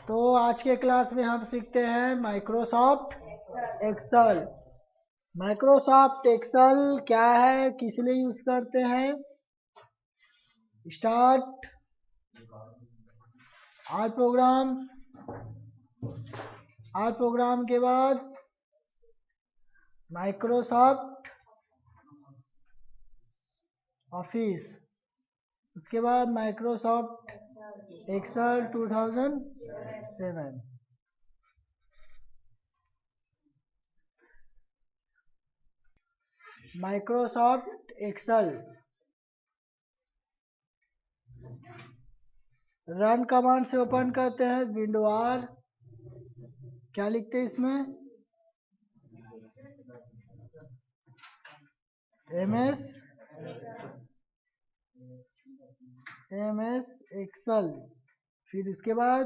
तो आज के क्लास में हम सीखते हैं माइक्रोसॉफ्ट एक्सेल। माइक्रोसॉफ्ट एक्सेल क्या है, किस लिए यूज करते हैं। Start R program. R program के बाद माइक्रोसॉफ्ट ऑफिस, उसके बाद Microsoft Excel 2007। Microsoft Excel run command से ओपन करते हैं। विंडो आर, क्या लिखते हैं इसमें, एमएस एक्सेल। फिर उसके बाद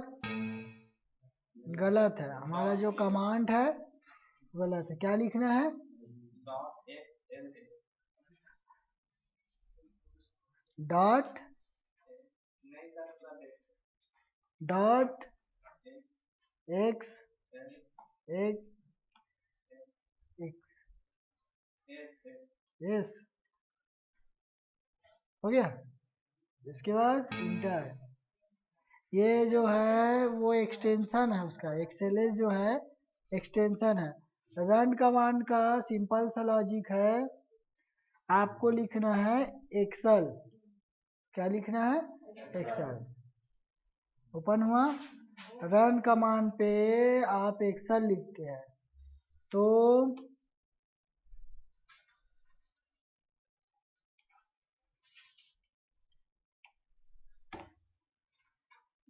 गलत है, हमारा जो कमांड है गलत है। क्या लिखना है, dot dot x x yes, हो गया। इसके बाद इंटर। ये जो है वो एक्सटेंशन है उसका, एक्सेलेस जो है एक्सटेंशन है। रन कमांड का सिंपल सा लॉजिक है, आपको लिखना है एक्सेल। क्या लिखना है, एक्सेल। ओपन हुआ, रन कमांड पे आप एक्सेल लिखते हैं तो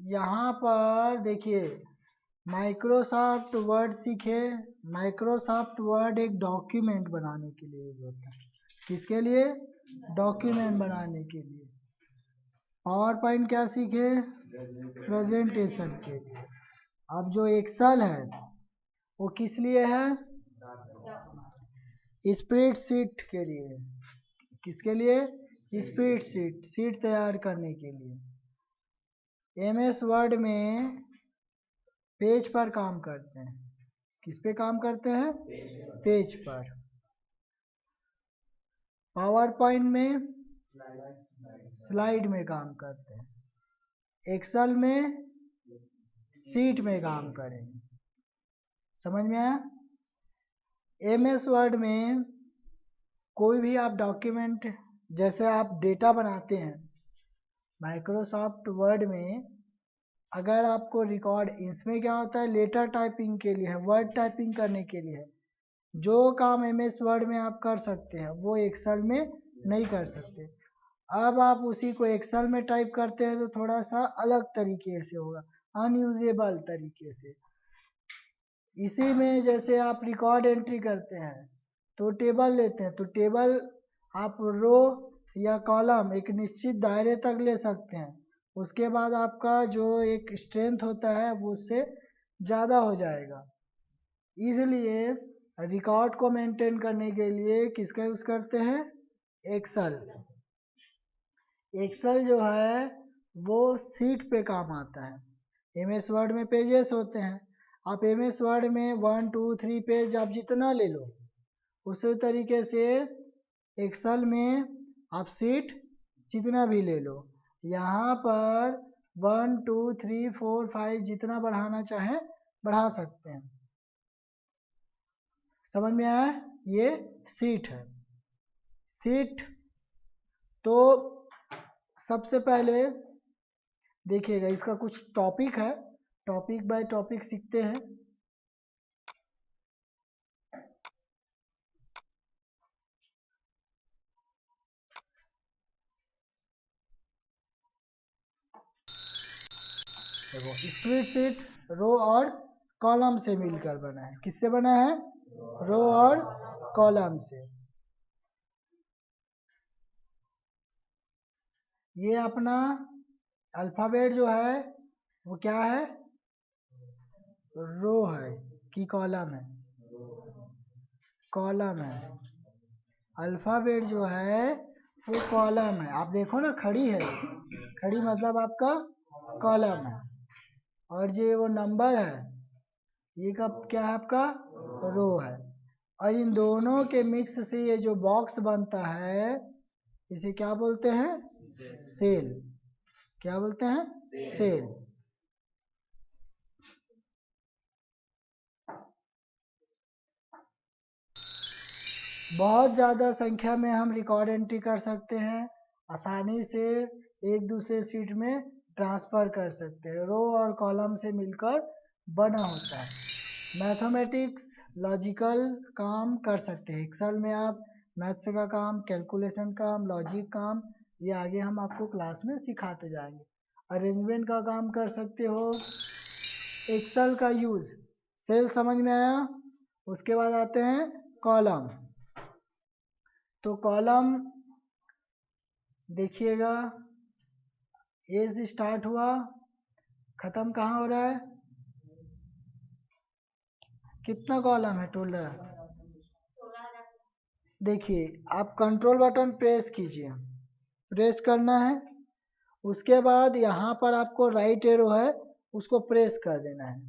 यहाँ पर देखिए माइक्रोसॉफ्ट वर्ड सीखे। माइक्रोसॉफ्ट वर्ड एक डॉक्यूमेंट बनाने के लिए यूज होता है। किसके लिए, डॉक्यूमेंट बनाने के लिए। पावर पॉइंट क्या सीखे, प्रेजेंटेशन के लिए। अब जो एक्सेल है वो किस लिए है, स्प्रेडशीट के लिए। किसके लिए, स्प्रेडशीट, शीट तैयार करने के लिए। एमएस वर्ड में पेज पर काम करते हैं। किस पे काम करते हैं, पेज पर। पावर पॉइंट में स्लाइड में काम करते हैं। एक्सेल में शीट में काम करेंगे। समझ में आया। एमएस वर्ड में कोई भी आप डॉक्यूमेंट, जैसे आप डेटा बनाते हैं माइक्रोसॉफ्ट वर्ड में, अगर आपको रिकॉर्ड, इसमें क्या होता है, लेटर टाइपिंग के लिए है, वर्ड टाइपिंग करने के लिए है। जो काम एमएस वर्ड में आप कर सकते हैं वो एक्सेल में नहीं कर सकते। अब आप उसी को एक्सेल में टाइप करते हैं तो थोड़ा सा अलग तरीके से होगा, अनयूजेबल तरीके से। इसी में जैसे आप रिकॉर्ड एंट्री करते हैं तो टेबल लेते हैं, तो टेबल आप रो या कॉलम एक निश्चित दायरे तक ले सकते हैं। उसके बाद आपका जो एक स्ट्रेंथ होता है वो उससे ज़्यादा हो जाएगा। इसलिए रिकॉर्ड को मेंटेन करने के लिए किसका यूज़ करते हैं, एक्सेल। एक्सेल जो है वो सीट पे काम आता है। एमएस वर्ड में पेजेस होते हैं, आप एमएस वर्ड में 1 2 3 पेज आप जितना ले लो, उसी तरीके से एक्सेल में आप सीट जितना भी ले लो। यहाँ पर 1 2 3 4 5 जितना बढ़ाना चाहें बढ़ा सकते हैं। समझ में आया, ये सीट है। सीट तो सबसे पहले देखिएगा, इसका कुछ टॉपिक है, टॉपिक बाय टॉपिक सीखते हैं। देखो स्प्रेडशीट रो और कॉलम से मिलकर बना है। किससे बना है, रो और कॉलम से। ये अपना अल्फ़ाबेट जो है वो क्या है, रो है कि कॉलम है, कॉलम है। अल्फ़ाबेट जो है वो कॉलम है। आप देखो ना, खड़ी है, खड़ी मतलब आपका कॉलम है। और ये वो नंबर है, ये का क्या है आपका रो है। और इन दोनों के मिक्स से ये जो बॉक्स बनता है इसे क्या बोलते हैं, सेल। क्या बोलते हैं, सेल। बहुत ज़्यादा संख्या में हम रिकॉर्ड एंट्री कर सकते हैं, आसानी से एक दूसरे सीट में ट्रांसफ़र कर सकते हैं। रो और कॉलम से मिलकर बना होता है। मैथमेटिक्स लॉजिकल काम कर सकते हैं। एक्सेल में आप मैथ्स का काम, कैलकुलेशन काम, लॉजिक काम, ये आगे हम आपको क्लास में सिखाते जाएंगे। अरेंजमेंट का काम कर सकते हो। एक्सेल का यूज़, सेल समझ में आया। उसके बाद आते हैं कॉलम। तो कॉलम देखिएगा, ए से स्टार्ट हुआ, खत्म कहाँ हो रहा है, कितना कॉलम है टोटल। देखिए आप कंट्रोल बटन प्रेस कीजिए, प्रेस करना है। उसके बाद यहाँ पर आपको राइट एरो है उसको प्रेस कर देना है।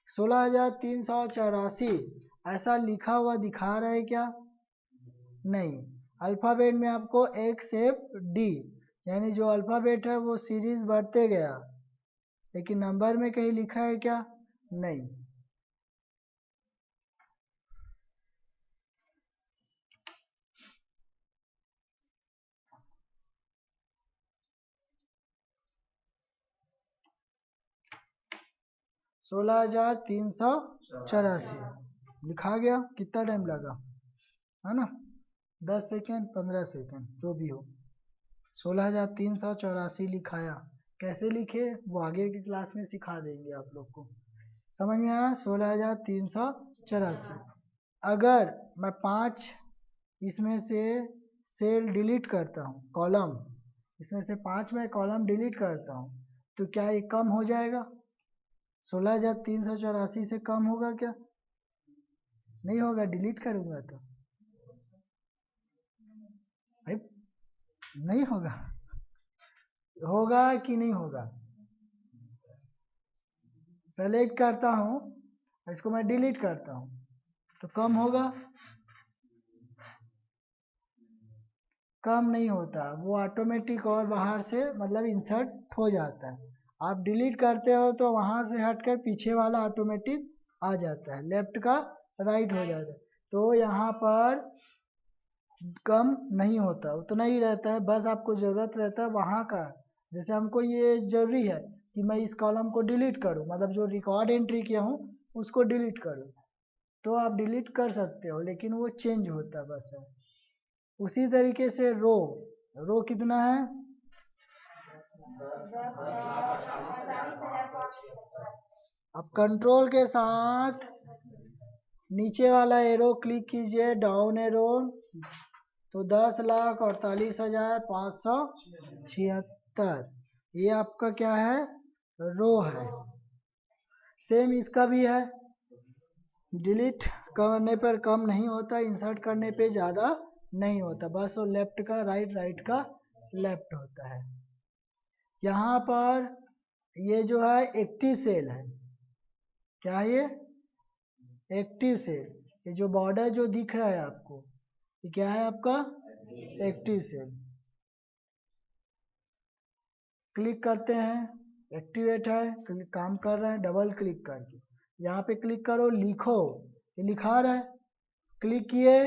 16,384 ऐसा लिखा हुआ दिखा रहा है क्या, नहीं। अल्फ़ाबेट में आपको एक्स एफ डी, यानी जो अल्फ़ाबेट है वो सीरीज बढ़ते गया, लेकिन नंबर में कहीं लिखा है क्या, नहीं। सोलह हजार 384 लिखा गया। कितना टाइम लगा, है ना, 10 सेकेंड 15 सेकेंड जो भी हो। 16,384 लिखाया। कैसे लिखे वो आगे की क्लास में सिखा देंगे आप लोग को। समझ में आया, 16,384। अगर मैं 5 इसमें से सेल डिलीट करता हूँ, कॉलम, इसमें से 5 मैं कॉलम डिलीट करता हूँ, तो क्या ये कम हो जाएगा, 16,384 से कम होगा क्या, नहीं होगा। डिलीट करूँगा तो भाई नहीं होगा, होगा कि नहीं होगा। सेलेक्ट करता हूँ, इसको मैं डिलीट करता हूँ तो कम होगा, कम नहीं होता, वो ऑटोमेटिक और बाहर से मतलब इंसर्ट हो जाता है। आप डिलीट करते हो तो वहाँ से हटकर पीछे वाला ऑटोमेटिक आ जाता है, लेफ्ट का राइट हो जाता है। तो यहाँ पर कम नहीं होता, उतना ही रहता है। बस आपको ज़रूरत रहता है वहाँ का, जैसे हमको ये ज़रूरी है कि मैं इस कॉलम को डिलीट करूँ, मतलब जो रिकॉर्ड एंट्री किया हूँ उसको डिलीट करूँ, तो आप डिलीट कर सकते हो, लेकिन वो चेंज होता है बस है। उसी तरीके से रो, रो कितना है, अब कंट्रोल के साथ नीचे वाला एरो क्लिक कीजिए, डाउन एरो, तो 10,48,576 ये आपका क्या है, रो है। सेम इसका भी है, डिलीट करने पर कम नहीं होता, इंसर्ट करने पे ज़्यादा नहीं होता, बस वो लेफ्ट का राइट, राइट का लेफ्ट होता है। यहाँ पर ये जो है एक्टिव सेल है, क्या है ये, एक्टिव सेल। ये जो बॉर्डर जो दिख रहा है आपको, ये क्या है आपका, एक्टिव सेल। क्लिक करते हैं, एक्टिवेट है, काम कर रहे हैं, डबल क्लिक करके यहाँ पे क्लिक करो, लिखो, ये लिखा रहा है, क्लिक किए,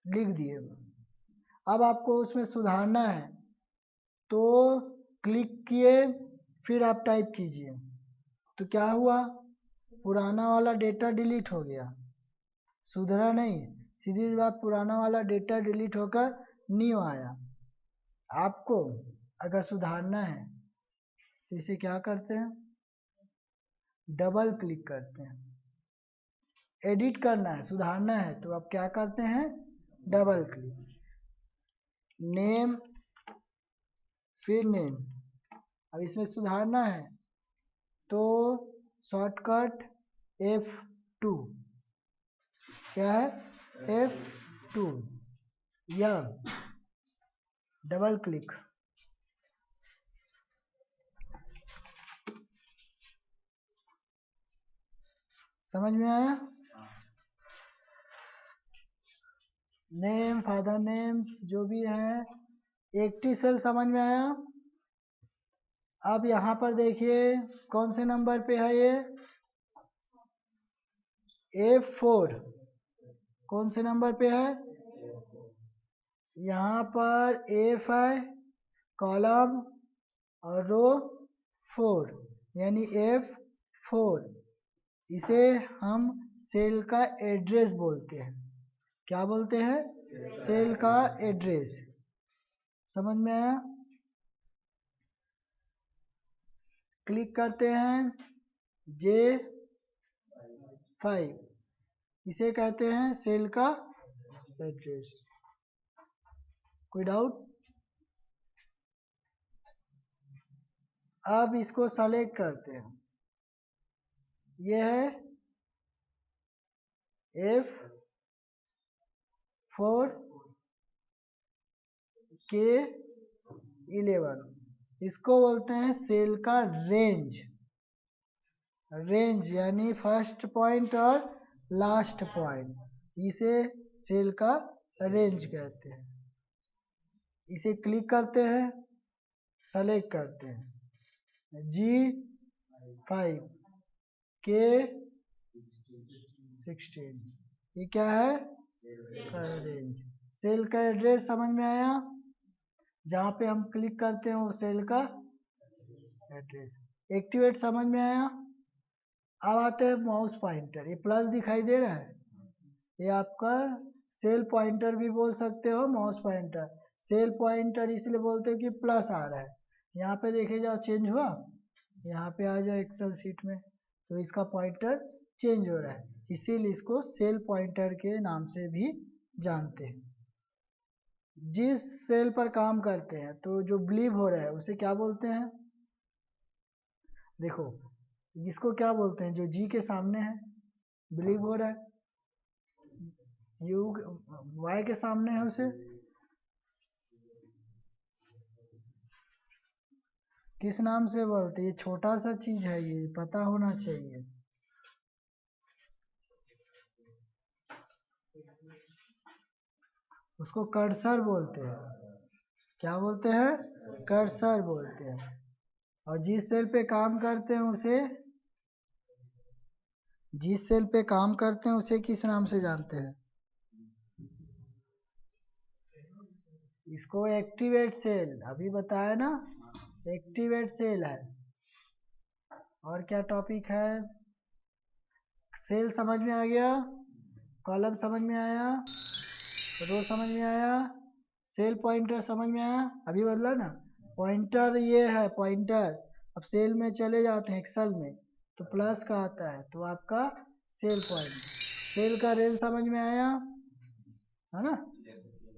लिख दिए। अब आपको उसमें सुधारना है तो क्लिक किए, फिर आप टाइप कीजिए, तो क्या हुआ, पुराना वाला डेटा डिलीट हो गया, सुधरा नहीं, सीधी बात, पुराना वाला डेटा डिलीट होकर न्यू आया। आपको अगर सुधारना है तो इसे क्या करते हैं, डबल क्लिक करते हैं। एडिट करना है, सुधारना है, तो आप क्या करते हैं, डबल क्लिक, नेम, फिर नेम। अब इसमें सुधारना है तो शॉर्टकट F2, क्या है, F2, या डबल क्लिक। समझ में आया? नेम, फादर नेम्स जो भी है, एक्टिव सेल समझ में आया? अब यहाँ पर देखिए कौन से नंबर पे है ये, F4। कौन से नंबर पे है? यहाँ पर F है, कॉलम और रो 4 यानी F4। इसे हम सेल का एड्रेस बोलते हैं। क्या बोलते हैं? सेल का एड्रेस। समझ में आया? क्लिक करते हैं J5, इसे कहते हैं सेल का एड्रेस। कोई डाउट? अब इसको सेलेक्ट करते हैं, ये है F4 K11, इसको बोलते हैं सेल का रेंज। रेंज यानी फर्स्ट पॉइंट और लास्ट पॉइंट, इसे सेल का रेंज कहते हैं। इसे क्लिक करते हैं, सेलेक्ट करते हैं G5 K16, ये क्या है? रेंज। सेल का एड्रेस समझ में आया? जहाँ पे हम क्लिक करते हैं वो सेल का एड्रेस। एक्टिवेट समझ में आया? अब आते हैं माउस पॉइंटर। ये प्लस दिखाई दे रहा है, ये आपका सेल पॉइंटर भी बोल सकते हो, माउस पॉइंटर। सेल पॉइंटर इसलिए बोलते हो कि प्लस आ रहा है। यहाँ पे देखे जाओ चेंज हुआ, यहाँ पे आ जाओ एक्सेल सीट में, तो इसका पॉइंटर चेंज हो रहा है, इसीलिए इसको सेल पॉइंटर के नाम से भी जानते हैं। जिस सेल पर काम करते हैं तो जो बिलीव हो रहा है उसे क्या बोलते हैं? देखो इसको क्या बोलते हैं? जो जी के सामने है, बिलीव हो रहा है, यू वाई के सामने है, उसे किस नाम से बोलते हैं? ये छोटा सा चीज है, ये पता होना चाहिए। उसको कर्सर बोलते हैं। क्या बोलते हैं? कर्सर बोलते हैं। और जिस सेल पे काम करते हैं उसे, जिस सेल पे काम करते हैं उसे किस नाम से जानते हैं? इसको एक्टिवेट सेल, अभी बताया ना, एक्टिवेट सेल है। और क्या टॉपिक है? सेल समझ में आ गया, कॉलम समझ में आया, रो समझ में आया, सेल पॉइंटर समझ में आया। अभी बदला ना, पॉइंटर ये है पॉइंटर। अब सेल में चले जाते हैं एक्सेल में तो प्लस का आता है, तो आपका सेल पॉइंट। सेल का रेंज समझ में आया है ना?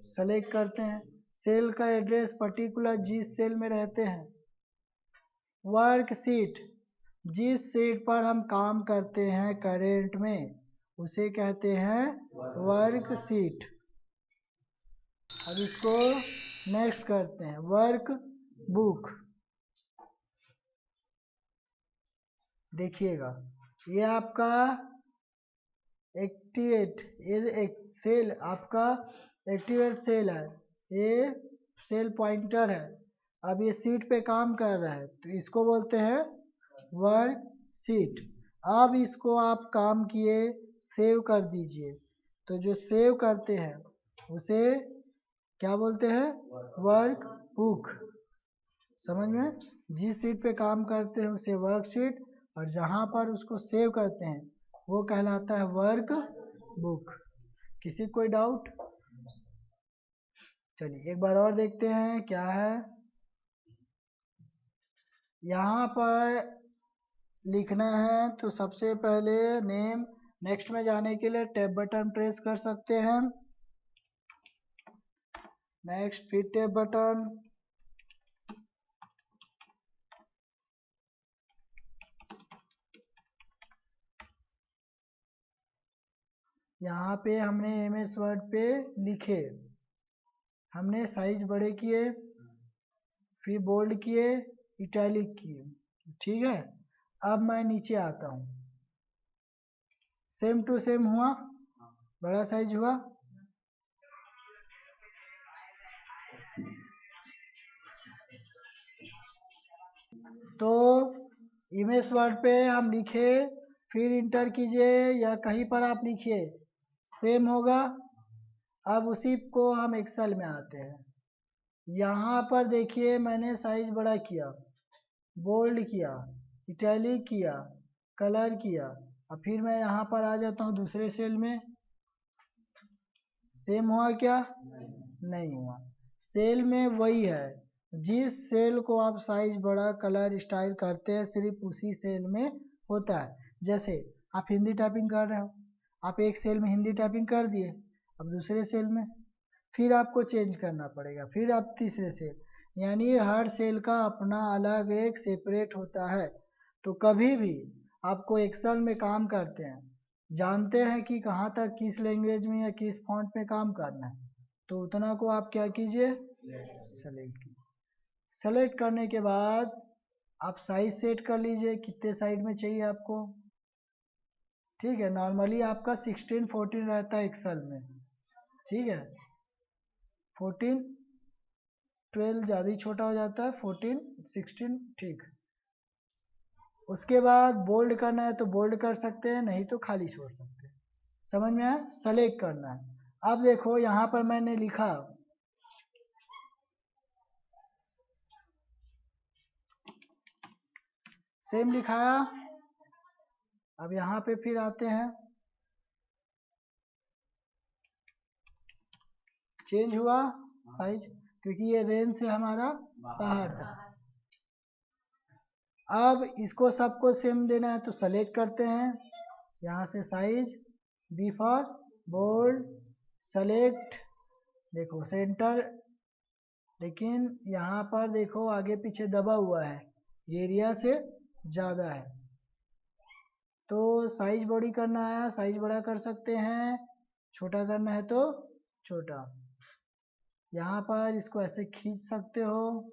सेलेक्ट करते हैं सेल का एड्रेस, पर्टिकुलर जिस सेल में रहते हैं। वर्क शीट, जिस शीट पर हम काम करते हैं करेंट में उसे कहते हैं वर्क शीट। अब इसको नेक्स्ट करते हैं, वर्क बुक। देखिएगा ये आपका एक्टिवेट, ये एक सेल आपका एक्टिवेट सेल है, ये सेल पॉइंटर है। अब ये सीट पे काम कर रहा है तो इसको बोलते हैं वर्क शीट। अब इसको आप काम किए सेव कर दीजिए, तो जो सेव करते हैं उसे क्या बोलते हैं? Work book. समझ में? जिस सीट पे काम करते हैं उसे वर्क शीट, और जहाँ पर उसको सेव करते हैं वो कहलाता है वर्क बुक। किसी कोई डाउट? चलिए एक बार और देखते हैं क्या है। यहाँ पर लिखना है तो सबसे पहले नेम, नेक्स्ट में जाने के लिए टैब बटन प्रेस कर सकते हैं, नेक्स्ट फिर टैब बटन। यहाँ पे हमने MS वर्ड पे लिखे, हमने साइज बड़े किए, फिर बोल्ड किए, इटैलिक किए, ठीक है। अब मैं नीचे आता हूँ, सेम टू सेम हुआ, बड़ा साइज हुआ। तो इमेज वर्ड पे हम लिखे, फिर इंटर कीजिए या कहीं पर आप लिखिए, सेम होगा। अब उसी को हम एक्सेल में आते हैं। यहाँ पर देखिए मैंने साइज बड़ा किया, बोल्ड किया, इटैलिक किया, कलर किया। अब फिर मैं यहाँ पर आ जाता हूँ दूसरे सेल में, सेम हुआ क्या? नहीं हुआ। सेल में वही है, जिस सेल को आप साइज बड़ा कलर स्टाइल करते हैं सिर्फ उसी सेल में होता है। जैसे आप हिंदी टाइपिंग कर रहे हो, आप एक सेल में हिंदी टाइपिंग कर दिए, अब दूसरे सेल में फिर आपको चेंज करना पड़ेगा, फिर आप तीसरे सेल, यानी हर सेल का अपना अलग एक सेपरेट होता है। तो कभी भी आपको एक्सेल में काम करते हैं, जानते हैं कि कहाँ तक किस लैंग्वेज में या किस फॉन्ट में काम करना है, तो उतना को आप क्या कीजिए, सेलेक्ट कीजिए। सेलेक्ट करने के बाद आप साइज सेट कर लीजिए, कितने साइड में चाहिए आपको। ठीक है, नॉर्मली आपका 16-14 रहता है एक्सेल में, ठीक है। 14, 12 ज़्यादा ही छोटा हो जाता है, 14, 16 ठीक। उसके बाद बोल्ड करना है तो बोल्ड कर सकते हैं, नहीं तो खाली छोड़ सकते हैं। समझ में आया? सेलेक्ट करना है। अब देखो यहाँ पर मैंने लिखा, सेम लिखाया। अब यहाँ पे फिर आते हैं, चेंज हुआ साइज, क्योंकि ये रेंज से हमारा बाहर था। अब इसको सबको सेम देना है तो सेलेक्ट करते हैं, यहाँ से size, B for bold, select, देखो सेंटर, लेकिन यहाँ पर देखो आगे पीछे दबा हुआ है, एरिया से ज़्यादा है। तो साइज बड़ी करना है, साइज बड़ा कर सकते हैं, छोटा करना है तो छोटा। यहाँ पर इसको ऐसे खींच सकते हो,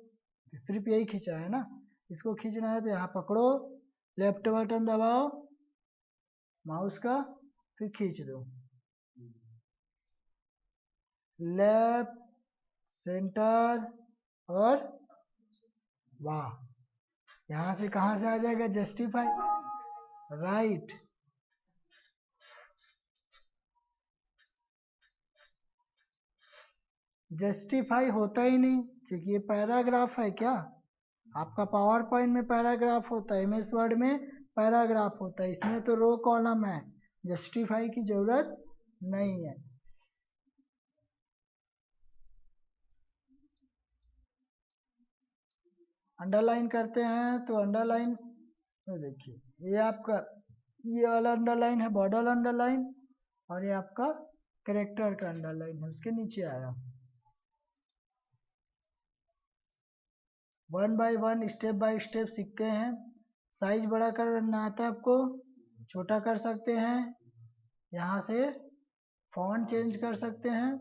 सिर्फ यही खींचा है ना, इसको खींचना है तो यहाँ पकड़ो, लेफ्ट बटन दबाओ माउस का, फिर खींच दो, लेफ्ट, सेंटर और वाह, यहाँ से कहाँ से आ जाएगा, जस्टिफाई, राइट। जस्टिफाई होता ही नहीं, क्योंकि ये पैराग्राफ है। क्या आपका पावर पॉइंट में पैराग्राफ होता है, एमएस वर्ड में पैराग्राफ होता है, इसमें तो रो कॉलम है, जस्टिफाई की जरूरत नहीं है। अंडरलाइन करते हैं तो अंडरलाइन, देखिए ये आपका, ये वाला अंडरलाइन है बॉर्डर अंडरलाइन, और ये आपका कैरेक्टर का अंडरलाइन है, उसके नीचे आया। 1 बाय 1 स्टेप बाय स्टेप सीखते हैं। साइज बड़ा करना आता है आपको, छोटा कर सकते हैं, यहाँ से फॉन्ट चेंज कर सकते हैं,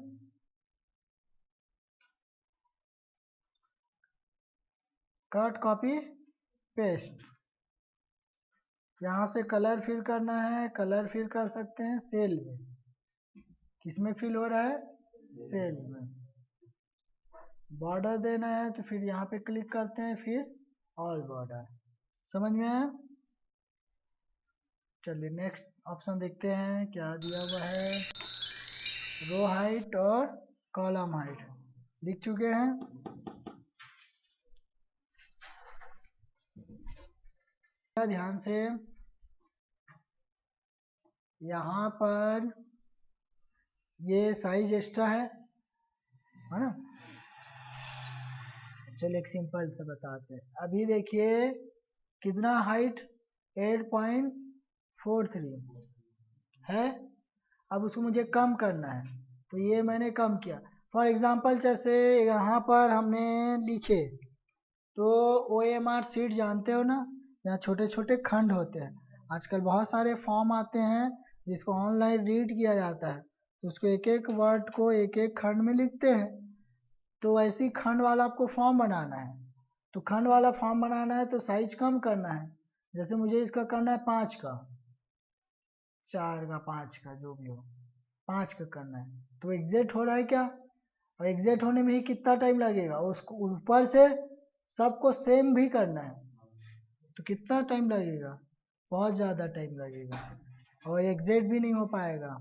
कट कॉपी पेस्ट। यहाँ से कलर फिल करना है, कलर फिल कर सकते हैं सेल में, किसमें फिल हो रहा है, सेल में। बॉर्डर देना है तो फिर यहाँ पे क्लिक करते हैं, फिर ऑल बॉर्डर। समझ में आया? चलिए नेक्स्ट ऑप्शन देखते हैं क्या दिया हुआ है। रो हाइट और कॉलम हाइट लिख चुके हैं। ध्यान से, यहाँ पर ये साइज एक्स्ट्रा है ना। चलिए एक सिंपल से बताते हैं। अभी देखिए कितना हाइट, 8.43 है। अब उसको मुझे कम करना है, तो ये मैंने कम किया। फॉर एग्जांपल जैसे यहाँ पर हमने लिखे, तो OMR शीट जानते हो ना, यहाँ छोटे छोटे खंड होते हैं। आजकल बहुत सारे फॉर्म आते हैं जिसको ऑनलाइन रीड किया जाता है, तो उसको एक एक वर्ड को एक एक खंड में लिखते हैं। तो ऐसी खंड वाला आपको फॉर्म बनाना है, तो खंड वाला फॉर्म बनाना है तो साइज कम करना है। जैसे मुझे इसका करना है 5 का, 4 का 5 का जो भी हो 5 का करना है तो एग्जैक्ट हो रहा है क्या। और एग्जैक्ट होने में ही कितना टाइम लगेगा, उसको ऊपर से सबको सेम भी करना है तो कितना टाइम लगेगा, बहुत ज़्यादा टाइम लगेगा और एग्जैक्ट भी नहीं हो पाएगा।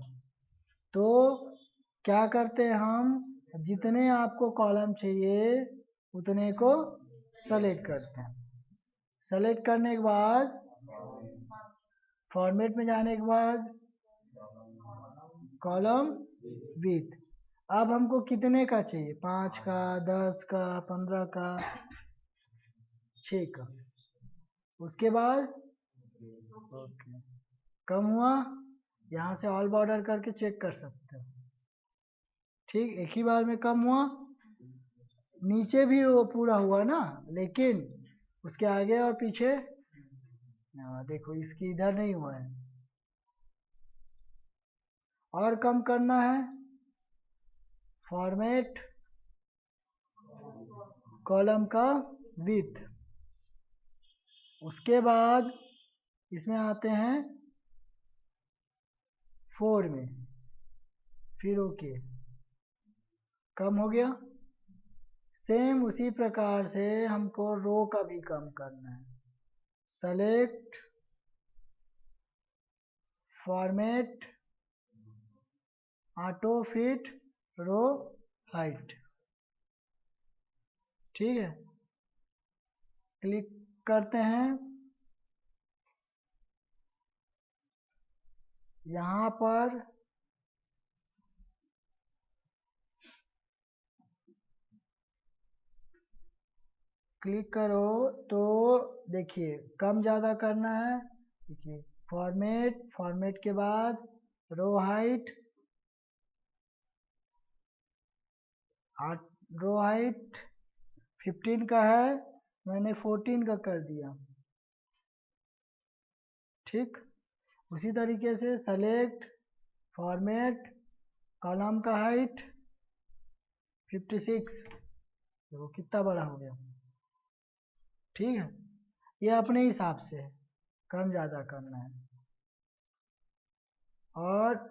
तो क्या करते हैं हम, जितने आपको कॉलम चाहिए उतने को सेलेक्ट करते हैं। सेलेक्ट करने के बाद फॉर्मेट में जाने के बाद कॉलम विथ, अब हमको कितने का चाहिए, 5 का, 10 का, 15 का, 6 का। उसके बाद ओके कम हुआ, यहाँ से ऑल बॉर्डर करके चेक कर सकते हो। ठीक, एक ही बार में कम हुआ, नीचे भी वो पूरा हुआ ना, लेकिन उसके आगे और पीछे देखो इसकी इधर नहीं हुआ है। और कम करना है, फॉर्मेट कॉलम का विथ, उसके बाद इसमें आते हैं 4 में, फिर ओके कम हो गया। सेम उसी प्रकार से हमको रो का भी कम करना है। Select format auto fit row height, ठीक है, क्लिक करते हैं। यहाँ पर क्लिक करो तो देखिए कम ज़्यादा करना है। देखिए फॉर्मेट, फॉर्मेट के बाद रो हाइट, रो हाइट 15 का है, मैंने 14 का कर दिया। ठीक, उसी तरीके से सेलेक्ट फॉर्मेट कॉलम का हाइट 56, देखो कितना बड़ा हो गया। ठीक है, ये अपने हिसाब से है, कम ज़्यादा करना है। और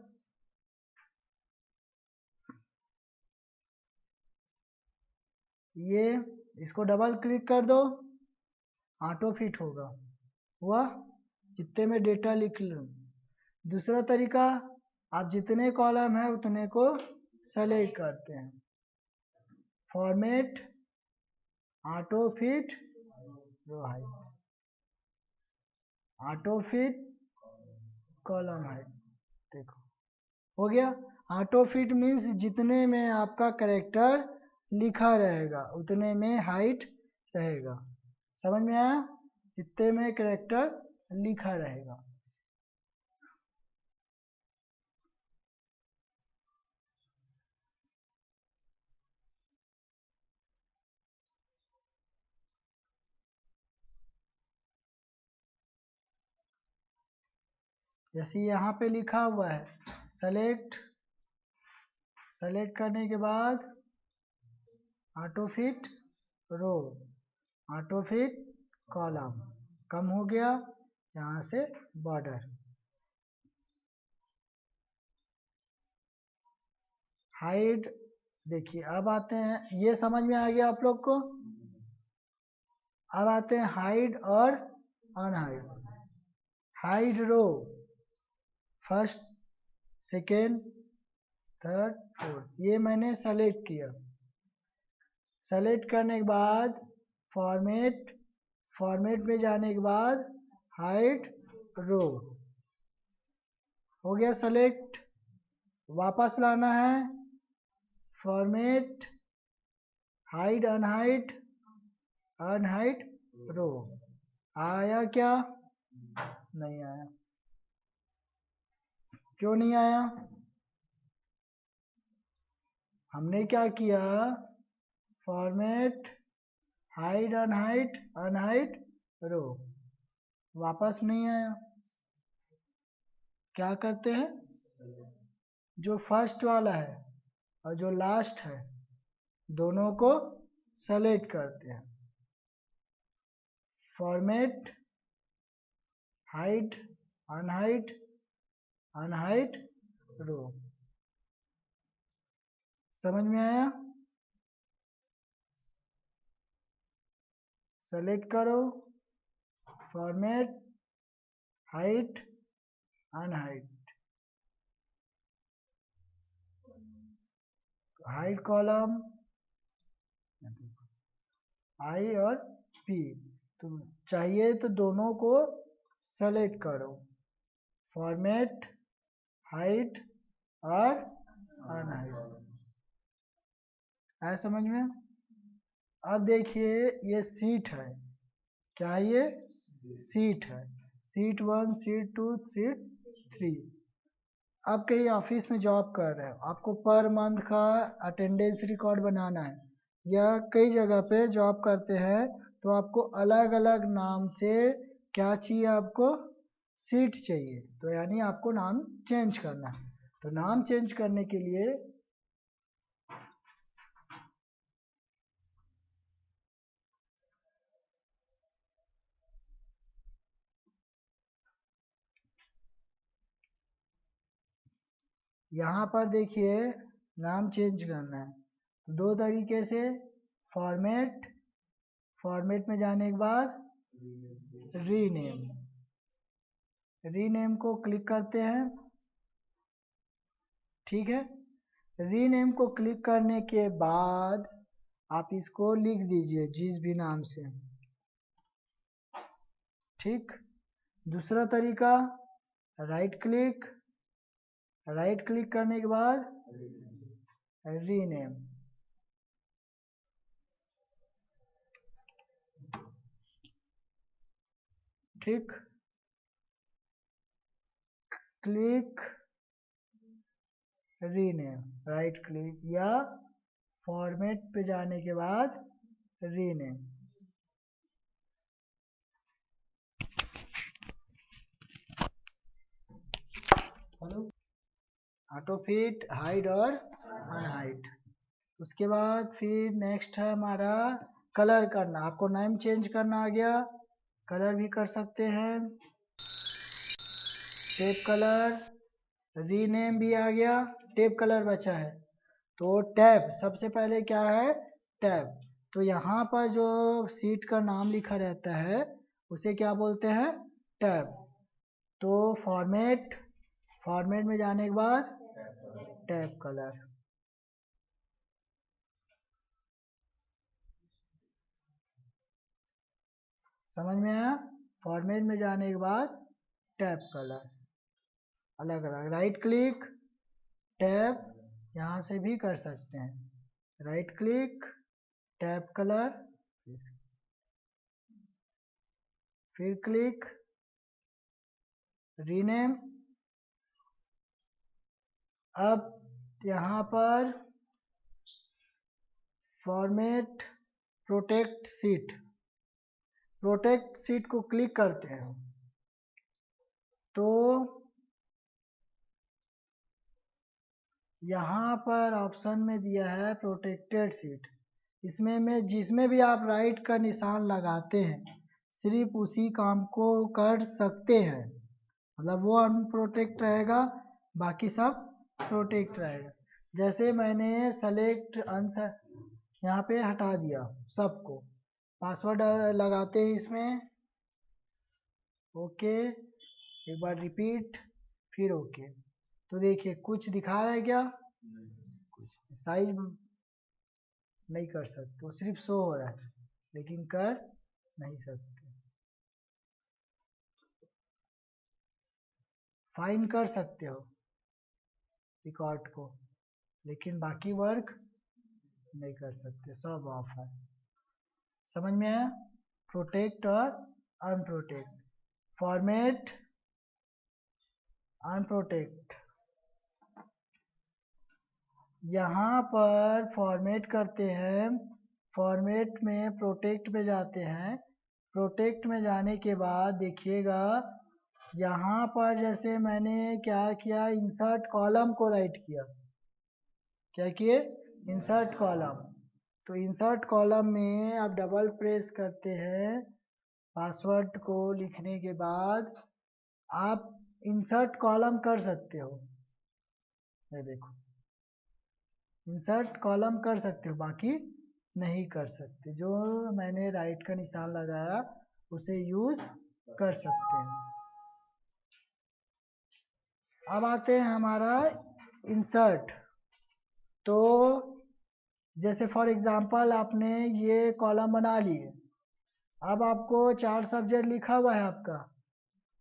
ये इसको डबल क्लिक कर दो, ऑटो फिट होगा, हुआ, जितने में डेटा लिख लो। दूसरा तरीका, आप जितने कॉलम है उतने को सेलेक्ट करते हैं, format auto fit row height, auto fit column height, देखो हो गया। ऑटो फिट मीन्स जितने में आपका कैरेक्टर लिखा रहेगा उतने में हाइट रहेगा, समझ में आया, जितने में कैरेक्टर लिखा रहेगा। जैसे यहाँ पे लिखा हुआ है सेलेक्ट, सेलेक्ट करने के बाद ऑटो फिट रो, ऑटो फिट कॉलम, कम हो गया, यहाँ से बॉर्डर, हाइड। देखिए अब आते हैं, ये समझ में आ गया आप लोग को। अब आते हैं हाइड और unhide. Hide row first, second, third, fourth, ये मैंने सेलेक्ट किया। सेलेक्ट करने के बाद फॉर्मेट, फॉर्मेट में जाने के बाद हाइड रो, हो गया सेलेक्ट। वापस लाना है, फॉर्मेट हाइड अनहाइड, अनहाइड रो, आया क्या, नहीं आया, क्यों नहीं आया, हमने क्या किया, फॉर्मेट हाइड अनहाइड, अनहाइड रो, वापस नहीं आया। क्या करते हैं, जो फर्स्ट वाला है और जो लास्ट है दोनों को सेलेक्ट करते हैं, फॉर्मेट हाइड अनहाइड अनहाइड रो। समझ में आया? सेलेक्ट करो, format, height, unhide, hide column आई और पी। तो चाहिए तो दोनों को सेलेक्ट करो, फॉर्मेट, हाइट और अनहाइड। है समझ में? अब देखिए ये सीट है, क्या ये सीट है, सीट 1, सीट 2, सीट 3। आप कहीं ऑफिस में जॉब कर रहे हो, आपको पर मंथ का अटेंडेंस रिकॉर्ड बनाना है, या कई जगह पे जॉब करते हैं तो आपको अलग अलग नाम से क्या चाहिए, आपको सीट चाहिए, तो यानी आपको नाम चेंज करना है। तो नाम चेंज करने के लिए यहाँ पर देखिए नाम चेंज करना है तो दो तरीके से, फॉर्मेट, फॉर्मेट में जाने के बाद रीनेम, रीनेम को क्लिक करते हैं। ठीक है, रीनेम को क्लिक करने के बाद आप इसको लिख दीजिए जिस भी नाम से। ठीक, दूसरा तरीका, राइट क्लिक, राइट क्लिक करने के बाद रीनेम। ठीक, क्लिक रीनेम, राइट क्लिक या फॉर्मेट पे जाने के बाद rename. Hello, auto fit, hide और अनहाइड। उसके बाद फिर नेक्स्ट है हमारा कलर करना। आपको नेम चेंज करना आ गया, कलर भी कर सकते हैं, टेप कलर, रीनेम भी आ गया, टेप कलर बचा है। तो टैब, सबसे पहले क्या है, टैब। तो यहाँ पर जो सीट का नाम लिखा रहता है उसे क्या बोलते हैं, टैब। तो फॉर्मेट, फॉर्मेट में जाने के बाद टैब कलर। समझ में आया? फॉर्मेट में जाने के बाद टैब कलर, अलग अलग, राइट क्लिक, टैब, यहाँ से भी कर सकते हैं, राइट क्लिक, टैब कलर, फिर क्लिक रीनेम। अब यहाँ पर format, protect seat, protect seat को क्लिक करते हैं तो यहाँ पर ऑप्शन में दिया है प्रोटेक्टेड सीट। इसमें में जिसमें भी आप राइट का निशान लगाते हैं सिर्फ उसी काम को कर सकते हैं, मतलब वो अनप्रोटेक्ट रहेगा, बाकी सब प्रोटेक्ट रहेगा। जैसे मैंने सेलेक्ट आंसर यहाँ पे हटा दिया सबको, पासवर्ड लगाते हैं इसमें, ओके, एक बार रिपीट, फिर ओके। तो देखिए कुछ दिखा रहा है क्या, कुछ साइज नहीं कर सकते, वो सिर्फ शो हो रहा है लेकिन कर नहीं सकते। फाइन कर सकते हो रिकॉर्ड को, लेकिन बाकी वर्क नहीं कर सकते, सब ऑफ है। समझ में आया? प्रोटेक्ट और अनप्रोटेक्ट, फॉर्मेट, अनप्रोटेक्ट। यहाँ पर फॉर्मेट करते हैं, फॉर्मेट में प्रोटेक्ट पे जाते हैं, प्रोटेक्ट में जाने के बाद देखिएगा यहाँ पर जैसे मैंने क्या किया, इंसर्ट कॉलम को राइट किया, क्या किए, इंसर्ट कॉलम। तो इंसर्ट कॉलम में आप डबल प्रेस करते हैं, पासवर्ड को लिखने के बाद आप इंसर्ट कॉलम कर सकते हो, ये देखो इंसर्ट कॉलम कर सकते हो, बाकी नहीं कर सकते। जो मैंने राइट का निशान लगाया उसे यूज कर सकते हैं। अब आते हैं हमारा इंसर्ट। तो जैसे फॉर एग्जांपल आपने ये कॉलम बना लिए, अब आपको 4 सब्जेक्ट लिखा हुआ है आपका,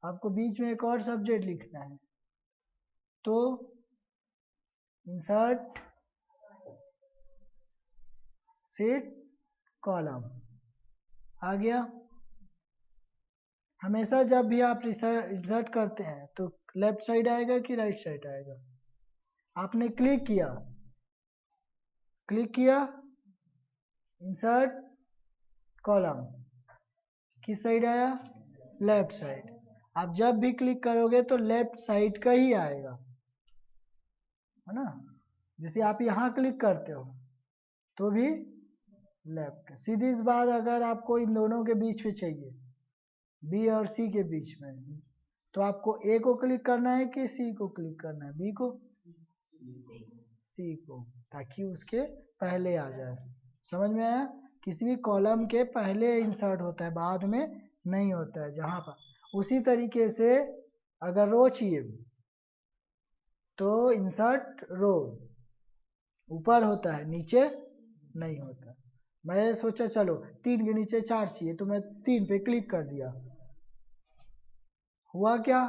आपको बीच में एक और सब्जेक्ट लिखना है, तो इंसर्ट शीट कॉलम आ गया। हमेशा जब भी आप इंसर्ट करते हैं तो लेफ्ट साइड आएगा कि राइट साइड आएगा? आपने क्लिक किया इंसर्ट कॉलम, किस साइड आया? Left side. आप जब भी क्लिक करोगे तो लेफ्ट साइड का ही आएगा, है ना। जैसे आप यहाँ क्लिक करते हो तो भी लेफ्ट। सीधी इस बात, अगर आपको इन दोनों के बीच में चाहिए, बी और सी के बीच में, तो आपको ए को क्लिक करना है कि सी को क्लिक करना है? बी को, सी को, ताकि उसके पहले आ जाए। समझ में आया? किसी भी कॉलम के पहले इंसर्ट होता है, बाद में नहीं होता है जहां पर। उसी तरीके से अगर रो चाहिए तो इंसर्ट रो ऊपर होता है, नीचे नहीं होता। मैं सोचा चलो 3 के नीचे 4 चाहिए, तो मैं 3 पे क्लिक कर दिया, हुआ क्या?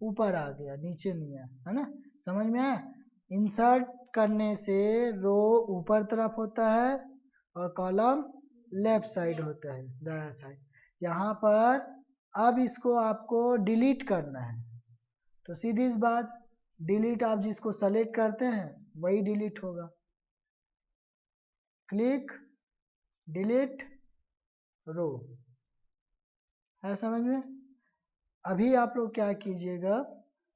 ऊपर आ गया, नीचे नहीं आया, है ना। समझ में आया? इंसर्ट करने से रो ऊपर तरफ होता है और कॉलम लेफ्ट साइड होता है, दायां साइड। यहाँ पर अब इसको आपको डिलीट करना है, तो सीधी इस बात, डिलीट आप जिसको सेलेक्ट करते हैं वही डिलीट होगा। क्लिक डिलीट रो, है समझ में? अभी आप लोग क्या कीजिएगा,